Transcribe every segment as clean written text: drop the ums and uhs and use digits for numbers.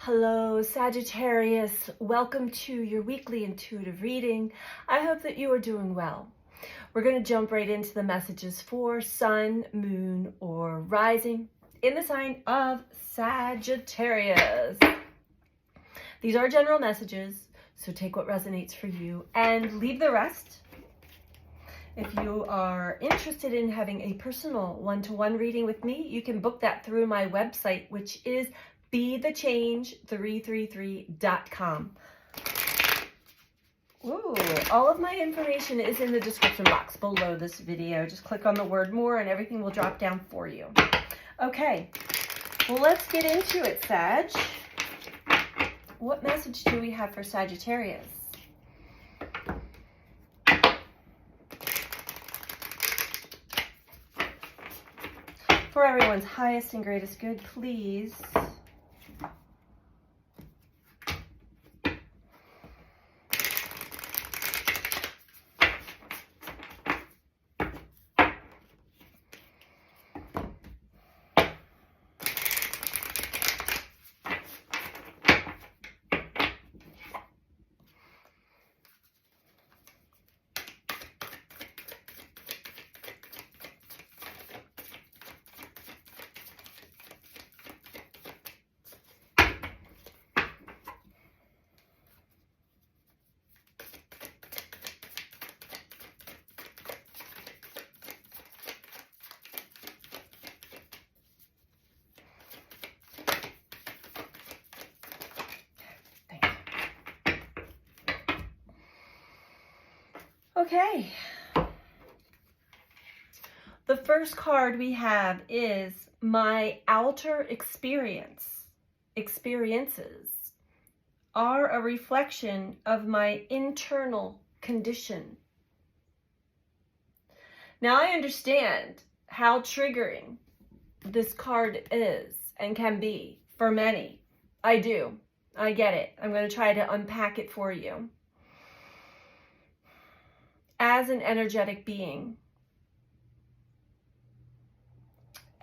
Hello, Sagittarius. Welcome to your weekly intuitive reading. I hope that you are doing well. We're going to jump right into the messages for Sun, Moon, or Rising in the sign of Sagittarius. These are general messages, so take what resonates for you and leave the rest. If you are interested in having a personal one-to-one reading with me, you can book that through my website, which is BeTheChange333.com. Ooh, all of my information is in the description box below this video. Just click on the word more and everything will drop down for you. Okay, well, let's get into it, Sag. What message do we have for Sagittarius? For everyone's highest and greatest good, please. Okay, the first card we have is my outer experiences are a reflection of my internal condition. Now I understand how triggering this card is and can be for many. I do. I get it. I'm going to try to unpack it for you. As an energetic being,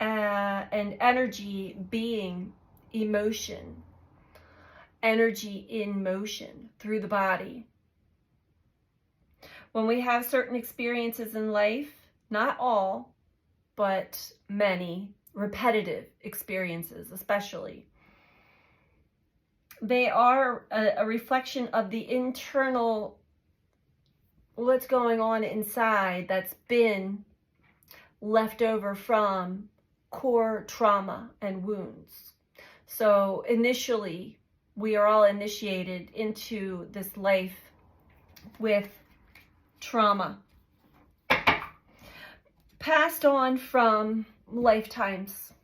and energy being emotion, energy in motion through the body. When we have certain experiences in life, not all, but many, repetitive experiences especially, they are a reflection of the internal what's going on inside that's been left over from core trauma and wounds. So initially, we are all initiated into this life with trauma, passed on from lifetimes,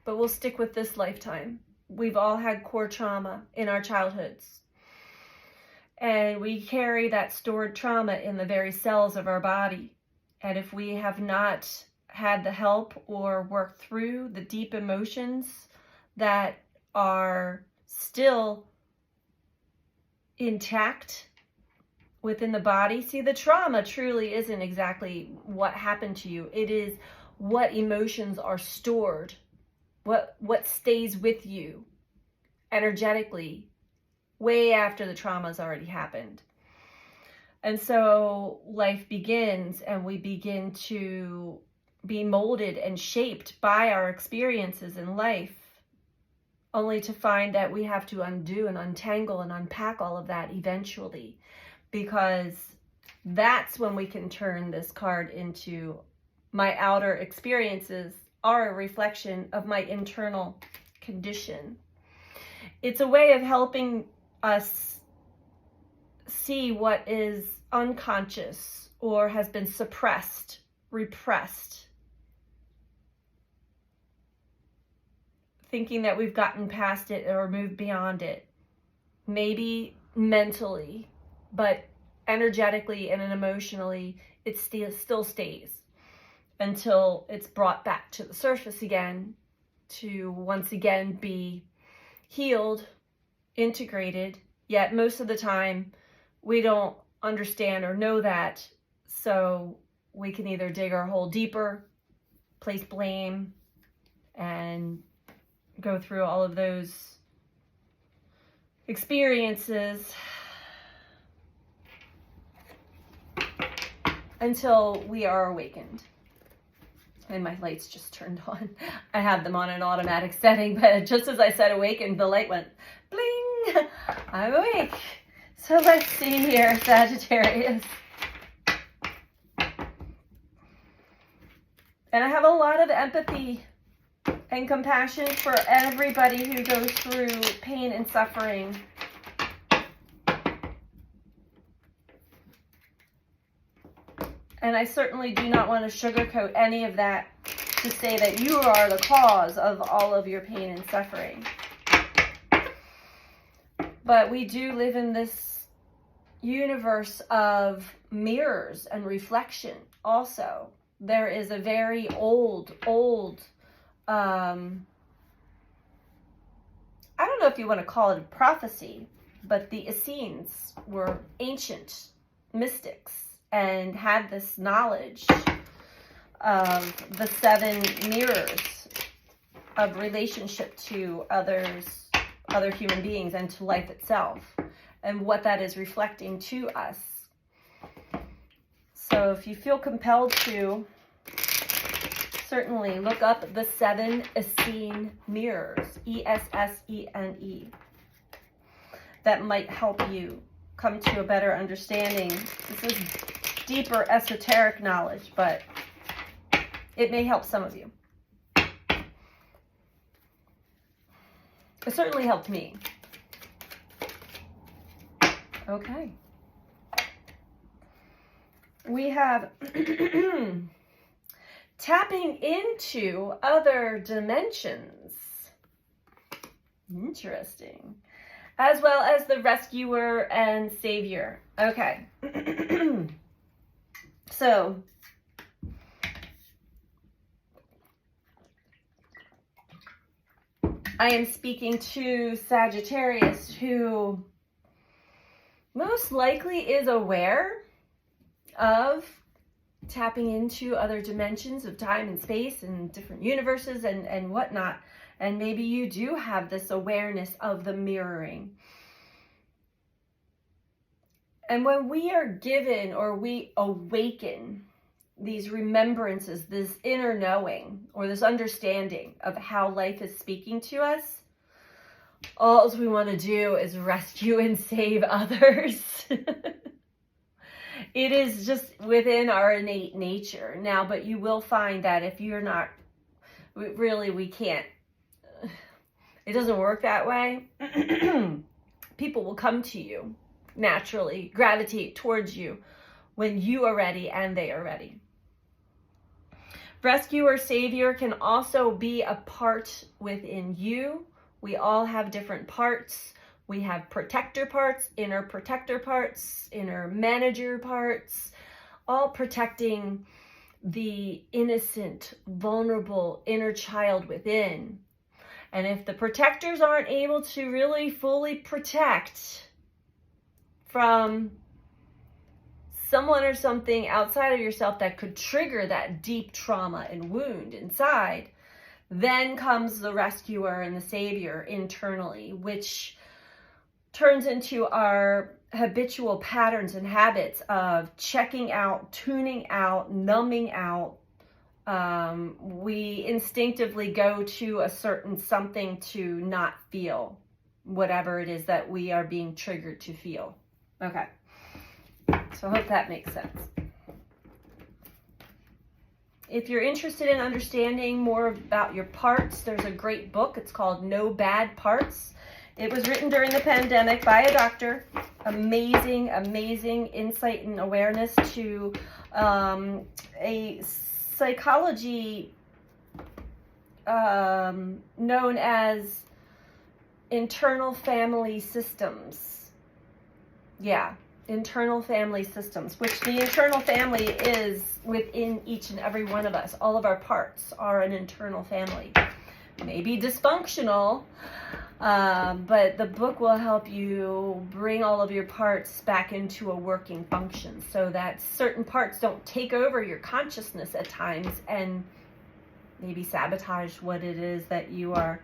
but we'll stick with this lifetime. We've all had core trauma in our childhoods. And we carry that stored trauma in the very cells of our body. And if we have not had the help or worked through the deep emotions that are still intact within the body, see, the trauma truly isn't exactly what happened to you. It is what emotions are stored, what stays with you energetically way after the trauma's already happened. And so life begins and we begin to be molded and shaped by our experiences in life, only to find that we have to undo and untangle and unpack all of that eventually, because that's when we can turn this card into my outer experiences are a reflection of my internal condition. It's a way of helping us see what is unconscious or has been suppressed, repressed, thinking that we've gotten past it or moved beyond it, maybe mentally, but energetically and emotionally, it still stays until it's brought back to the surface again to once again be healed, integrated. Yet most of the time we don't understand or know that, so we can either dig our hole deeper, place blame, and go through all of those experiences until we are awakened. And my lights just turned on. I have them on an automatic setting, but just as I said awakened, the light went bling. I'm awake. So let's see here, Sagittarius. And I have a lot of empathy and compassion for everybody who goes through pain and suffering. And I certainly do not want to sugarcoat any of that to say that you are the cause of all of your pain and suffering. But we do live in this universe of mirrors and reflection also. There is a very old, I don't know if you want to call it a prophecy, but the Essenes were ancient mystics and had this knowledge of the 7 mirrors of relationship to others, other human beings, and to life itself, and what that is reflecting to us. So if you feel compelled to, certainly look up the 7 Essene mirrors, E-S-S-E-N-E. That might help you come to a better understanding. This is deeper esoteric knowledge, but it may help some of you. It certainly helped me. Okay. We have tapping into other dimensions. Interesting. As well as the rescuer and savior. Okay. So, I am speaking to Sagittarius, who most likely is aware of tapping into other dimensions of time and space and different universes and whatnot. And maybe you do have this awareness of the mirroring. And when we are given or we awaken these remembrances, this inner knowing or this understanding of how life is speaking to us, all we want to do is rescue and save others. It is just within our innate nature. Now, but you will find that if you're not, we can't, it doesn't work that way. People will come to you naturally, gravitate towards you when you are ready and they are ready. Rescuer, savior can also be a part within you. We all have different parts. We have protector parts, inner manager parts, all protecting the innocent, vulnerable inner child within. And if the protectors aren't able to really fully protect from someone or something outside of yourself that could trigger that deep trauma and wound inside, then comes the rescuer and the savior internally, which turns into our habitual patterns and habits of checking out, tuning out, numbing out. We instinctively go to a certain something to not feel whatever it is that we are being triggered to feel. Okay. So I hope that makes sense. If you're interested in understanding more about your parts, there's a great book. It's called No Bad Parts. It was written during the pandemic by a doctor. Amazing, amazing insight and awareness to a psychology known as internal family systems. Yeah, internal family systems, which the internal family is within each and every one of us. All of our parts are an internal family. Maybe dysfunctional, but the book will help you bring all of your parts back into a working function so that certain parts don't take over your consciousness at times and maybe sabotage what it is that you are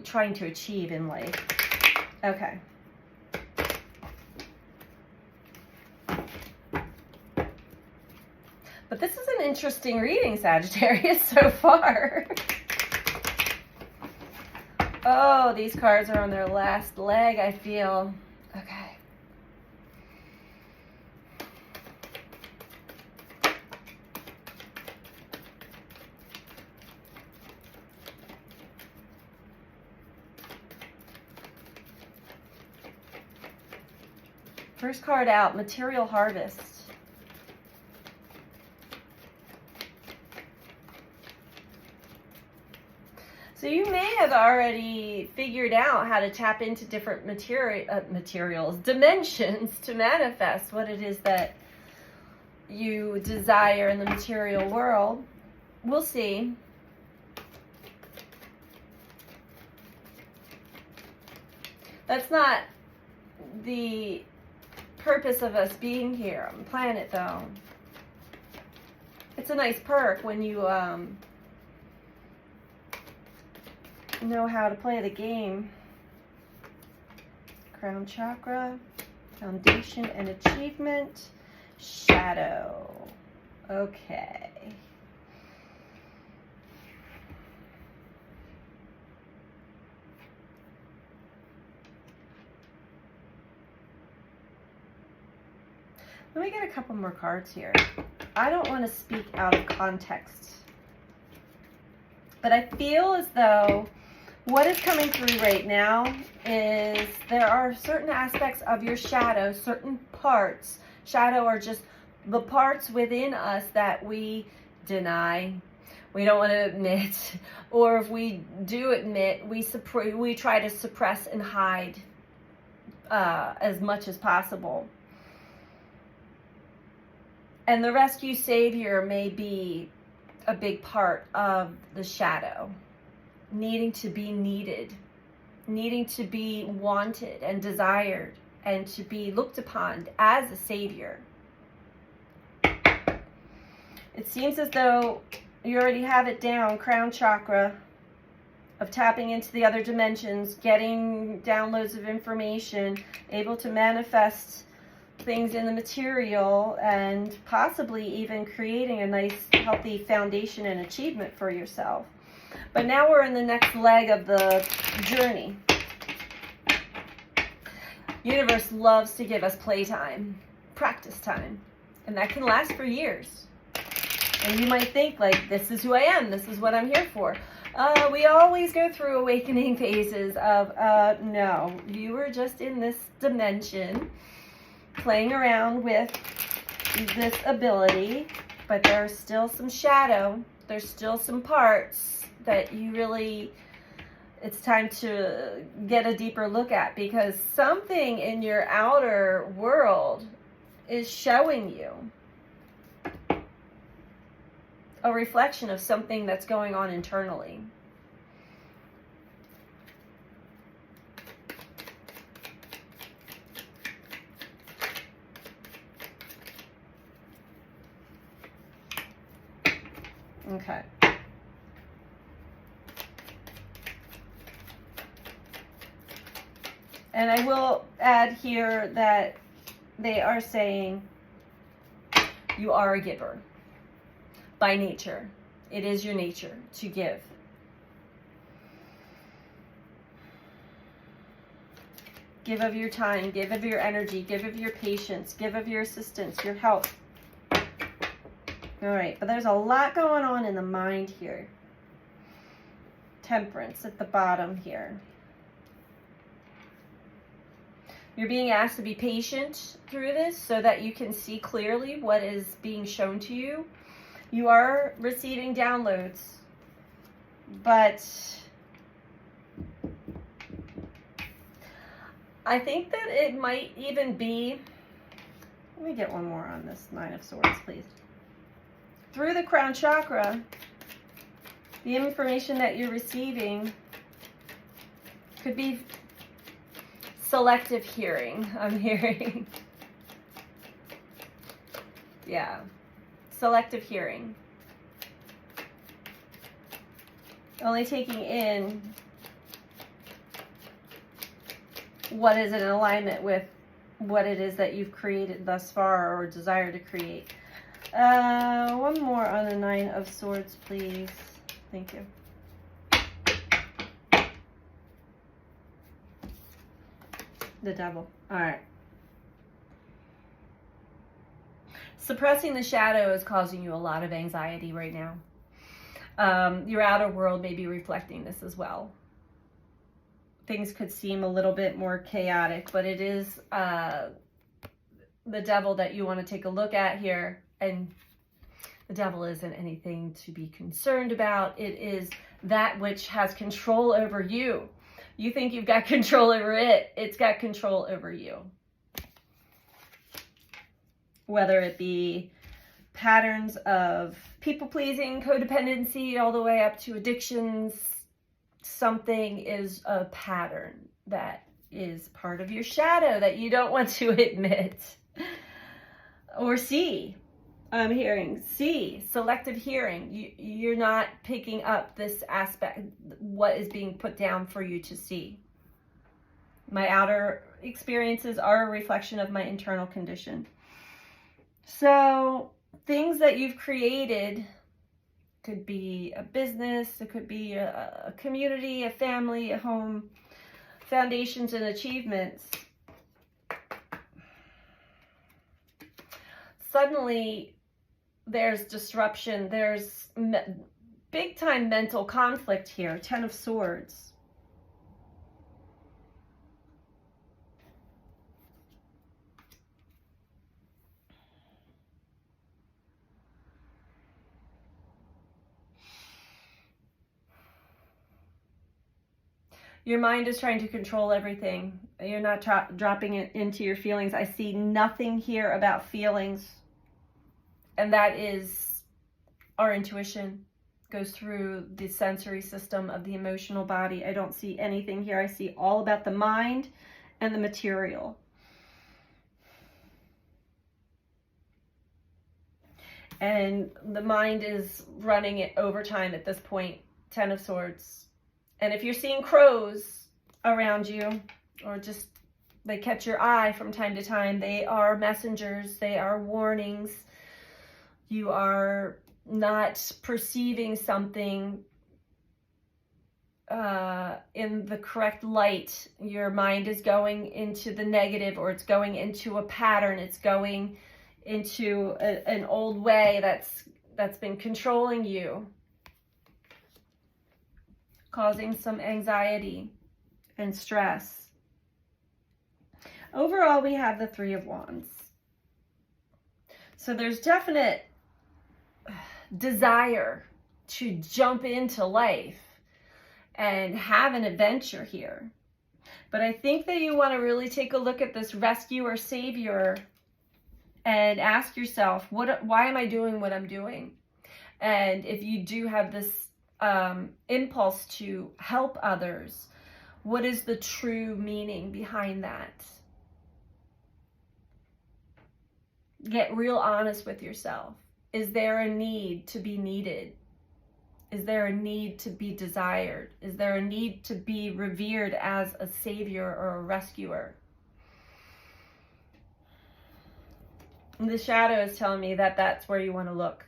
trying to achieve in life. Okay. But this is an interesting reading, Sagittarius, so far. Oh, these cards are on their last leg, I feel. Okay. First card out, Material Harvest. So you may have already figured out how to tap into different materials, dimensions to manifest what it is that you desire in the material world. We'll see. That's not the purpose of us being here on the planet, though. It's a nice perk when you know how to play the game. Crown chakra, foundation and achievement, shadow. Okay. Let me get a couple more cards here. I don't want to speak out of context, but I feel as though what is coming through right now is there are certain aspects of your shadow, certain parts. Shadow are just the parts within us that we deny, we don't want to admit, or if we do admit, we try to suppress and hide as much as possible. And the rescue savior may be a big part of the shadow. Needing to be needed, needing to be wanted and desired, and to be looked upon as a savior. It seems as though you already have it down, crown chakra, of tapping into the other dimensions, getting downloads of information, able to manifest things in the material, and possibly even creating a nice, healthy foundation and achievement for yourself. But now we're in the next leg of the journey. Universe loves to give us playtime, practice time, and that can last for years. And you might think, like, this is who I am, this is what I'm here for. We always go through awakening phases of, no, you were just in this dimension, playing around with this ability, but there's still some shadow, there's still some parts that you really, it's time to get a deeper look at, because something in your outer world is showing you a reflection of something that's going on internally. Okay. And I will add here that they are saying you are a giver by nature. It is your nature to give. Give of your time, give of your energy, give of your patience, give of your assistance, your help. All right, but there's a lot going on in the mind here. Temperance at the bottom here. You're being asked to be patient through this so that you can see clearly what is being shown to you. You are receiving downloads, but I think that it might even be, let me get one more on this Nine of Swords, please. Through the crown chakra, the information that you're receiving could be selective hearing, I'm hearing. Yeah, selective hearing. Only taking in what is in alignment with what it is that you've created thus far or desire to create. One more on the Nine of Swords, please. Thank you. The Devil. All right. Suppressing the shadow is causing you a lot of anxiety right now. Your outer world may be reflecting this as well. Things could seem a little bit more chaotic, but it is the devil that you want to take a look at here. And the devil isn't anything to be concerned about. It is that which has control over you. You think you've got control over it. It's got control over you. Whether it be patterns of people-pleasing, codependency, all the way up to addictions, something is a pattern that is part of your shadow that you don't want to admit or see. I'm hearing see, selective hearing. You're not picking up this aspect, what is being put down for you to see. My outer experiences are a reflection of my internal condition. So things that you've created could be a business, it could be a community, a family, a home, foundations and achievements. Suddenly there's disruption, there's big time mental conflict here. Ten of Swords. Your mind is trying to control everything. You're not dropping it into your feelings. I see nothing here about feelings. And that is our intuition. Goes through the sensory system of the emotional body. I don't see anything here. I see all about the mind and the material. And the mind is running it overtime at this point. Ten of Swords. And if you're seeing crows around you, or just they catch your eye from time to time, they are messengers, they are warnings. You are not perceiving something in the correct light. Your mind is going into the negative, or it's going into a pattern. It's going into an old way that's been controlling you, causing some anxiety and stress. Overall, we have the Three of Wands. So there's definite desire to jump into life and have an adventure here. But I think that you want to really take a look at this rescuer, savior, and ask yourself, why am I doing what I'm doing? And if you do have this impulse to help others, what is the true meaning behind that? Get real honest with yourself. Is there a need to be needed? Is there a need to be desired? Is there a need to be revered as a savior or a rescuer? And the shadow is telling me that that's where you want to look.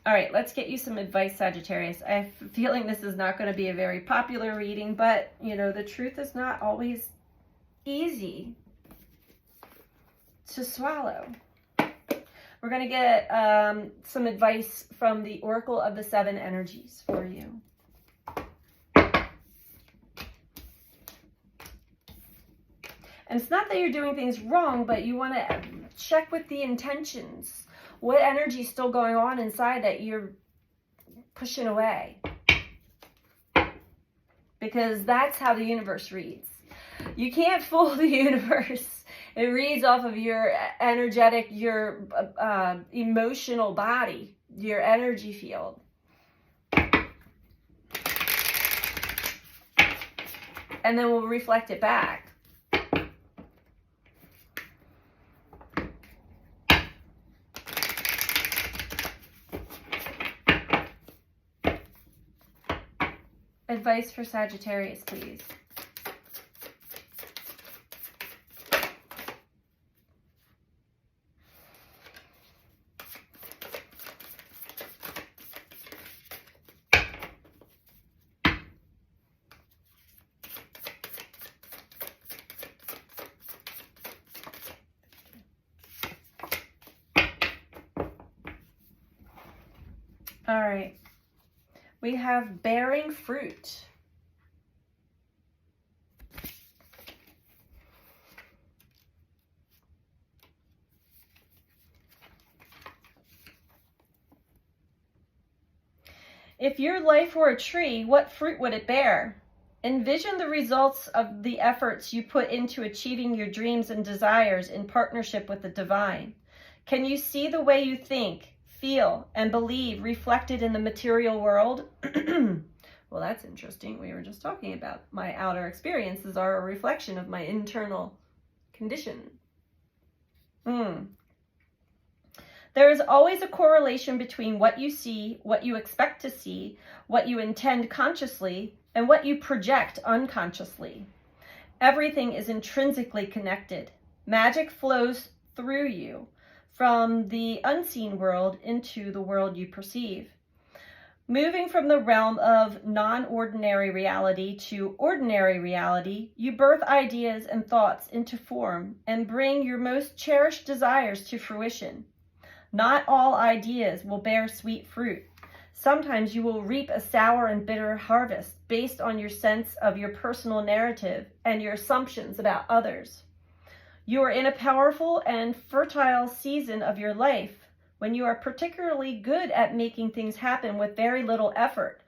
All right, let's get you some advice, Sagittarius. I have a feeling this is not going to be a very popular reading, but, you know, the truth is not always easy to swallow. We're going to get some advice from the Oracle of the Seven Energies for you. And it's not that you're doing things wrong, but you want to check with the intentions. What energy is still going on inside that you're pushing away? Because that's how the universe reads. You can't fool the universe. It reads off of your energetic, your emotional body, your energy field. And then we'll reflect it back. Advice for Sagittarius, please. right. We have bearing fruit. If your life were a tree, what fruit would it bear? Envision the results of the efforts you put into achieving your dreams and desires in partnership with the divine. Can you see the way you think, feel, and believe reflected in the material world? Well, that's interesting. We were just talking about my outer experiences are a reflection of my internal condition. There is always a correlation between what you see, what you expect to see, what you intend consciously, and what you project unconsciously. Everything is intrinsically connected. Magic flows through you from the unseen world into the world you perceive. Moving from the realm of non-ordinary reality to ordinary reality, you birth ideas and thoughts into form and bring your most cherished desires to fruition. Not all ideas will bear sweet fruit. Sometimes you will reap a sour and bitter harvest based on your sense of your personal narrative and your assumptions about others. You are in a powerful and fertile season of your life when you are particularly good at making things happen with very little effort.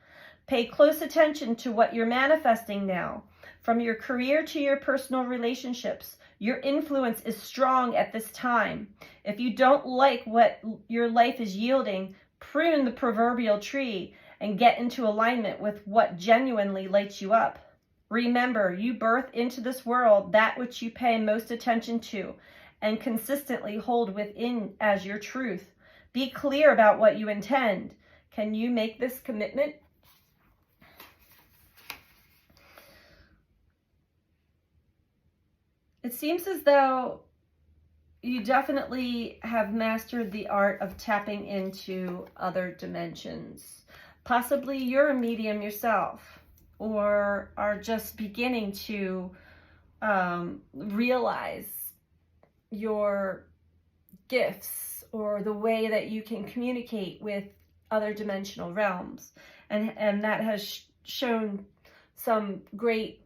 Pay close attention to what you're manifesting now. From your career to your personal relationships, your influence is strong at this time. If you don't like what your life is yielding, prune the proverbial tree and get into alignment with what genuinely lights you up. Remember, you birth into this world that which you pay most attention to and consistently hold within as your truth. Be clear about what you intend. Can you make this commitment? It seems as though you definitely have mastered the art of tapping into other dimensions. Possibly you're a medium yourself, or are just beginning to realize your gifts or the way that you can communicate with other dimensional realms. And that has shown some great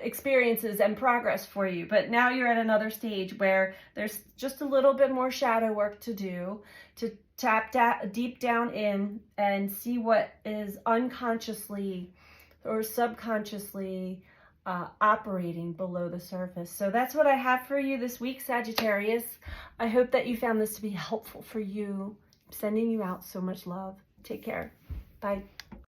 experiences and progress for you. But now you're at another stage where there's just a little bit more shadow work to do to tap deep down in and see what is unconsciously or subconsciously operating below the surface. So that's what I have for you this week, Sagittarius. I hope that you found this to be helpful for you. I'm sending you out so much love. Take care. Bye.